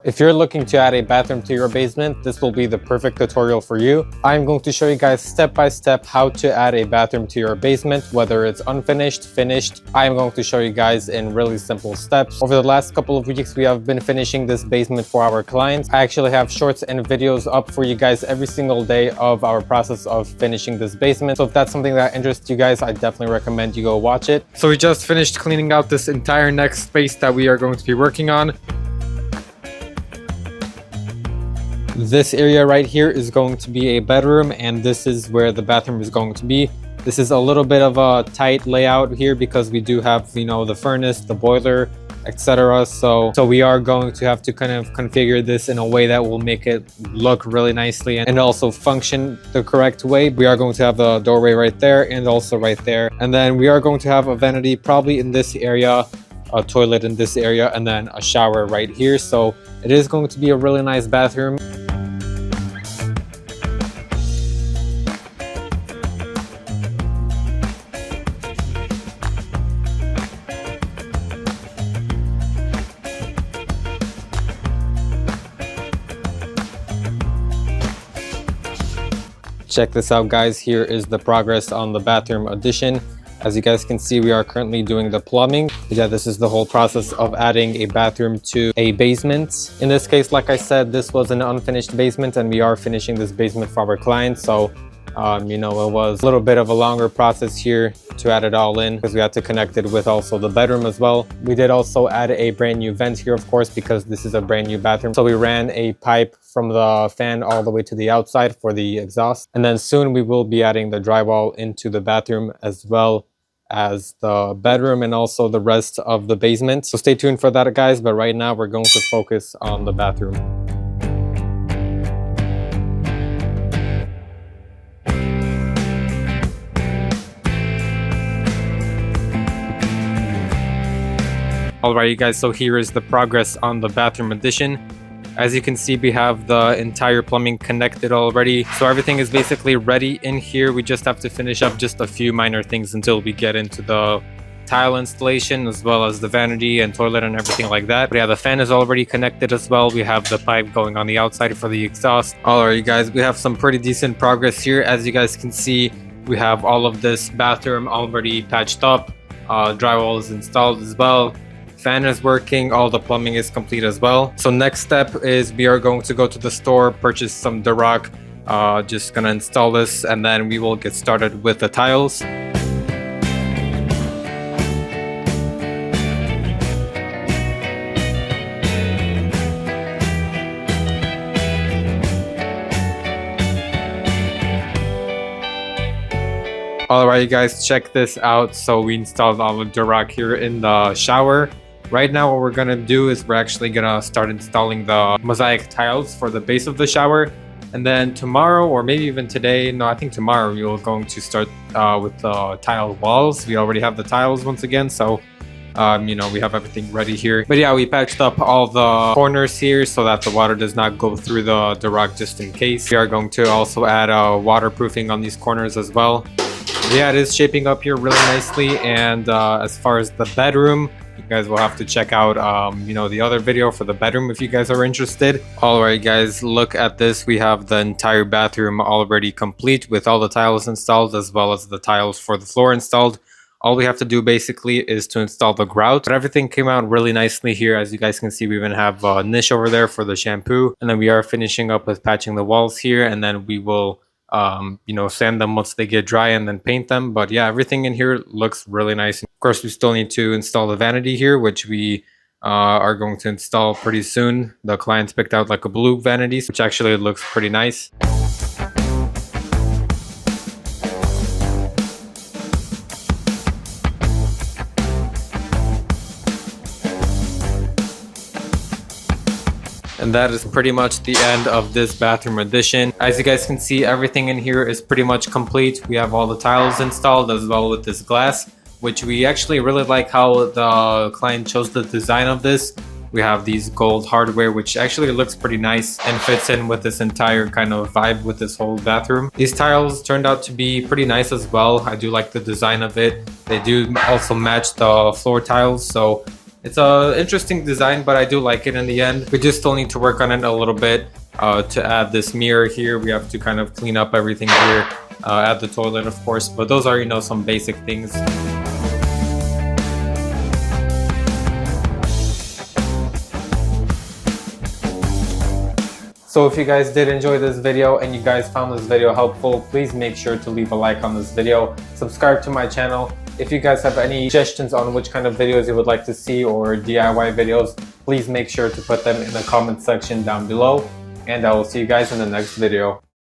If you're looking to add a bathroom to your basement, this will be the perfect tutorial for you. I'm going to show you guys step by step how to add a bathroom to your basement, whether it's unfinished, finished. I'm going to show you guys in really simple steps. Over the last couple of weeks, we have been finishing this basement for our clients. I actually have shorts and videos up for you guys every single day of our process of finishing this basement. So if that's something that interests you guys, I definitely recommend you go watch it. So we just finished cleaning out this entire next space that we are going to be working on. This area right here is going to be a bedroom, and this is where the bathroom is going to be. This is a little bit of a tight layout here because we do have, you know, the furnace, the boiler, etc. So we are going to have to kind of configure this in a way that will make it look really nicely and also function the correct way. We are going to have the doorway right there and also right there. And then we are going to have a vanity probably in this area, a toilet in this area, and then a shower right here. So it is going to be a really nice bathroom. Check this out, guys. Here is the progress on the bathroom addition. As you guys can see, we are currently doing the plumbing. Yeah, this is the whole process of adding a bathroom to a basement. In this case, like I said, this was an unfinished basement and we are finishing this basement for our clients. So you know, it was a little bit of a longer process here to add it all in because we had to connect it with also the bedroom as well. We did also add a brand new vent here, of course, because this is a brand new bathroom. So we ran a pipe from the fan all the way to the outside for the exhaust. And then soon we will be adding the drywall into the bathroom as well as the bedroom and also the rest of the basement. So stay tuned for that, guys. But right now we're going to focus on the bathroom. Alright, you guys, so here is the progress on the bathroom addition. As you can see, we have the entire plumbing connected already. So everything is basically ready in here. We just have to finish up just a few minor things until we get into the tile installation as well as the vanity and toilet and everything like that. But yeah, the fan is already connected as well. We have the pipe going on the outside for the exhaust. Alright, you guys, we have some pretty decent progress here. As you guys can see, we have all of this bathroom already patched up. Drywall is installed as well. Fan is working, all the plumbing is complete as well. So next step is we are going to go to the store, purchase some Durock, just gonna install this, and then we will get started with the tiles. Alright, you guys, check this out. So we installed all of Durock here in the shower. Right now what we're gonna do is we're actually gonna start installing the mosaic tiles for the base of the shower, and then tomorrow, or maybe even today, no, I think tomorrow, we are going to start with the tile walls. We already have the tiles once again, so you know, we have everything ready here. But yeah, we patched up all the corners here so that the water does not go through the Durock just in case. We are going to also add waterproofing on these corners as well. Yeah, it is shaping up here really nicely. And as far as the bedroom, you guys will have to check out you know, the other video for the bedroom if you guys are interested. Alright, guys, look at this. We have the entire bathroom already complete with all the tiles installed as well as the tiles for the floor installed. All we have to do basically is to install the grout. But everything came out really nicely here. As you guys can see, we even have a niche over there for the shampoo, and then we are finishing up with patching the walls here, and then we will you know, sand them once they get dry and then paint them. But yeah, everything in here looks really nice. Of course, we still need to install the vanity here, which we are going to install pretty soon. The clients picked out like a blue vanity, which actually looks pretty nice. And that is pretty much the end of this bathroom addition. As you guys can see, everything in here is pretty much complete. We have all the tiles installed as well with this glass, which we actually really like how the client chose the design of this. We have these gold hardware, which actually looks pretty nice and fits in with this entire kind of vibe with this whole bathroom. These tiles turned out to be pretty nice as well. I do like the design of it. They do also match the floor tiles, so It's a interesting design, but I do like it in the end. We just still need to work on it a little bit. To add this mirror here, we have to kind of clean up everything here, add the toilet of course, but those are, you know, some basic things. So if you guys did enjoy this video and you guys found this video helpful, please make sure to leave a like on this video, subscribe to my channel. If you guys have any suggestions on which kind of videos you would like to see or DIY videos, please make sure to put them in the comment section down below. And I will see you guys in the next video.